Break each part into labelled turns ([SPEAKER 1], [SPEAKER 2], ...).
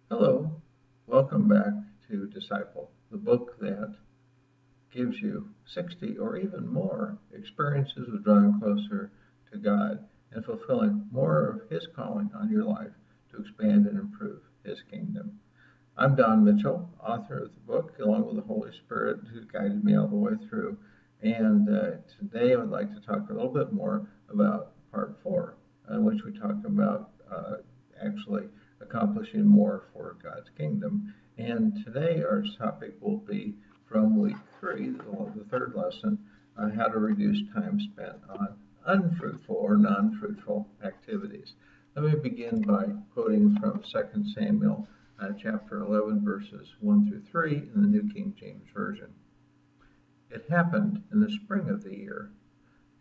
[SPEAKER 1] Hello, welcome back to Disciple, the book that gives you 60 or even more experiences of drawing closer to God and fulfilling more of His calling on your life to expand and improve His kingdom. I'm Don Mitchell, author of the book, along with the Holy Spirit who guided me all the way through. And today I would like to talk a little bit more about part four, in which we talk about actually accomplishing more for God's kingdom. And today our topic will be from week three, the third lesson, on how to reduce time spent on unfruitful or non-fruitful activities. Let me begin by quoting from 2 Samuel chapter 11, verses 1 through 3 in the New King James Version. It happened in the spring of the year,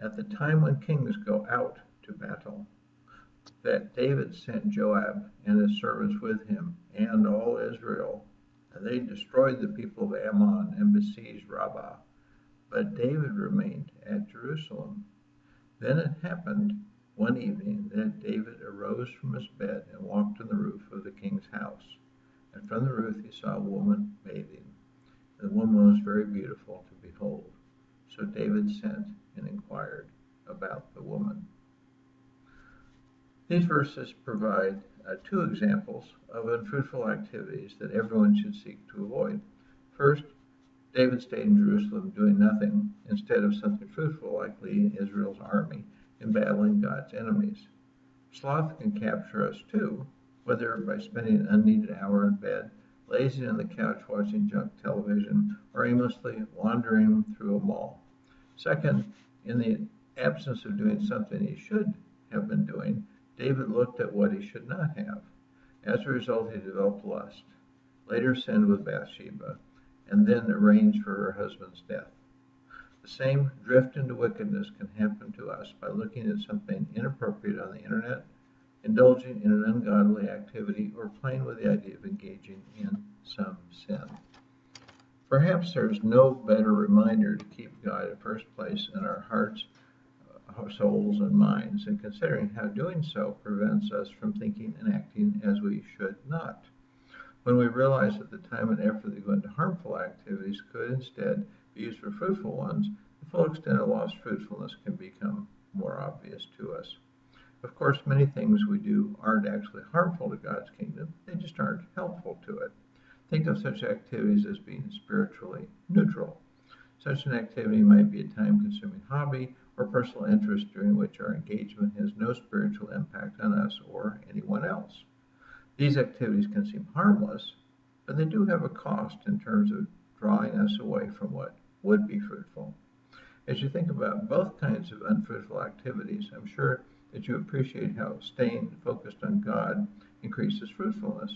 [SPEAKER 1] at the time when kings go out to battle, that David sent Joab and his servants with him and all Israel, and they destroyed the people of Ammon and besieged Rabbah. But David remained at Jerusalem. Then it happened one evening that David arose from his bed and walked on the roof of the king's house. And from the roof he saw a woman bathing. The woman was very beautiful to behold. So David sent and inquired about the woman. These verses provide two examples of unfruitful activities that everyone should seek to avoid. First, David stayed in Jerusalem doing nothing instead of something fruitful like leading Israel's army in battling God's enemies. Sloth can capture us too, whether by spending an unneeded hour in bed, lazing on the couch watching junk television, or aimlessly wandering through a mall. Second, in the absence of doing something he should have been doing, David looked at what he should not have. As a result, he developed lust, later sinned with Bathsheba, and then arranged for her husband's death. The same drift into wickedness can happen to us by looking at something inappropriate on the internet, indulging in an ungodly activity, or playing with the idea of engaging in some sin. Perhaps there's no better reminder to keep God in first place in our hearts, souls, and minds, and considering how doing so prevents us from thinking and acting as we should not. When we realize that the time and effort that go into harmful activities could instead be used for fruitful ones, the full extent of lost fruitfulness can become more obvious to us. Of course, many things we do aren't actually harmful to God's kingdom, they just aren't helpful to it. Think of such activities as being spiritually neutral. Such an activity might be a time-consuming hobby or personal interest during which our engagement has no spiritual impact on us or anyone else. These activities can seem harmless, but they do have a cost in terms of drawing us away from what would be fruitful. As you think about both kinds of unfruitful activities, I'm sure that you appreciate how staying focused on God increases fruitfulness.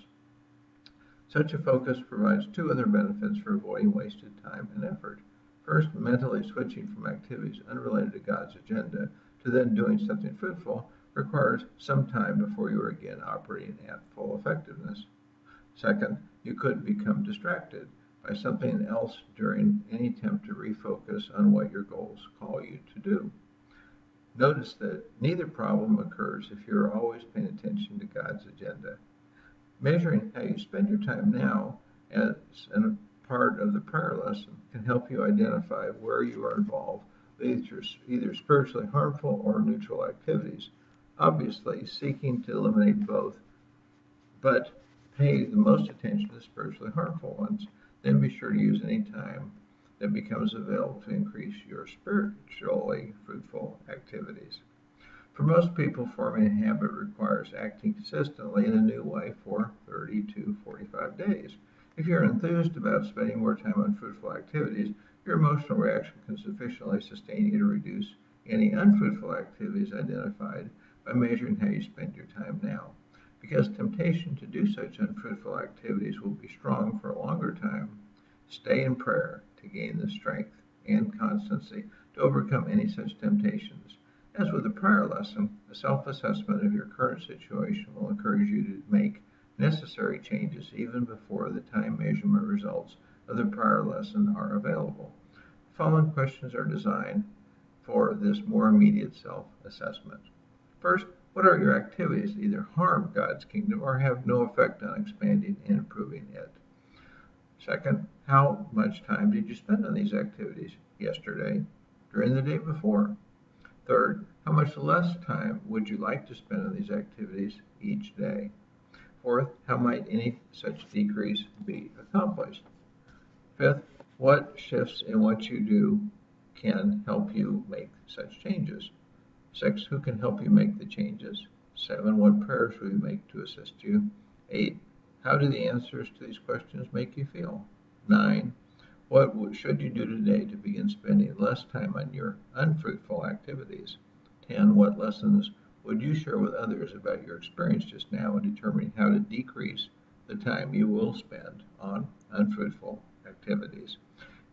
[SPEAKER 1] Such a focus provides two other benefits for avoiding wasted time and effort. First, mentally switching from activities unrelated to God's agenda to then doing something fruitful requires some time before you are again operating at full effectiveness. Second, you could become distracted by something else during any attempt to refocus on what your goals call you to do. Notice that neither problem occurs if you're always paying attention to God's agenda. Measuring how you spend your time now as a part of the prayer lesson can help you identify where you are involved with either spiritually harmful or neutral activities. Obviously, seeking to eliminate both, but pay the most attention to the spiritually harmful ones. Then be sure to use any time that becomes available to increase your spiritually fruitful activities. For most people, forming a habit requires acting consistently in a new way for 30 to 45 days. If you're enthused about spending more time on fruitful activities, your emotional reaction can sufficiently sustain you to reduce any unfruitful activities identified by measuring how you spend your time now. Because temptation to do such unfruitful activities will be strong for a longer time, stay in prayer to gain the strength and constancy to overcome any such temptations. As with the prior lesson, a self-assessment of your current situation will encourage you to make necessary changes even before the time measurement results of the prior lesson are available. The following questions are designed for this more immediate self-assessment. First, What are your activities that either harm God's kingdom or have no effect on expanding and improving it? Second, how much time did you spend on these activities yesterday, during the day before? Third, how much less time would you like to spend on these activities each day? Fourth, how might any such decrease be accomplished? Fifth, what shifts in what you do can help you make such changes? Six, who can help you make the changes? Seven, what prayers will you make to assist you? Eight, how do the answers to these questions make you feel? Nine, what should you do today to begin spending less time on your unfruitful activities? 10, what lessons would you share with others about your experience just now in determining how to decrease the time you will spend on unfruitful activities?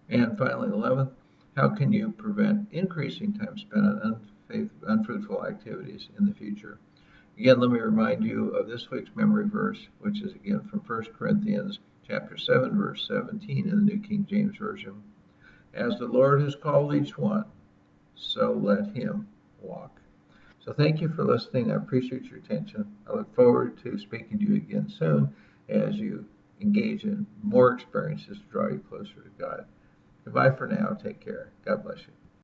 [SPEAKER 1] And finally, 11th, how can you prevent increasing time spent on unfruitful activities in the future? Again, let me remind you of this week's memory verse, which is again from 1 Corinthians chapter 7, verse 17 in the New King James Version. As the Lord has called each one, so let him walk. So thank you for listening. I appreciate your attention. I look forward to speaking to you again soon as you engage in more experiences to draw you closer to God. Goodbye for now. Take care. God bless you.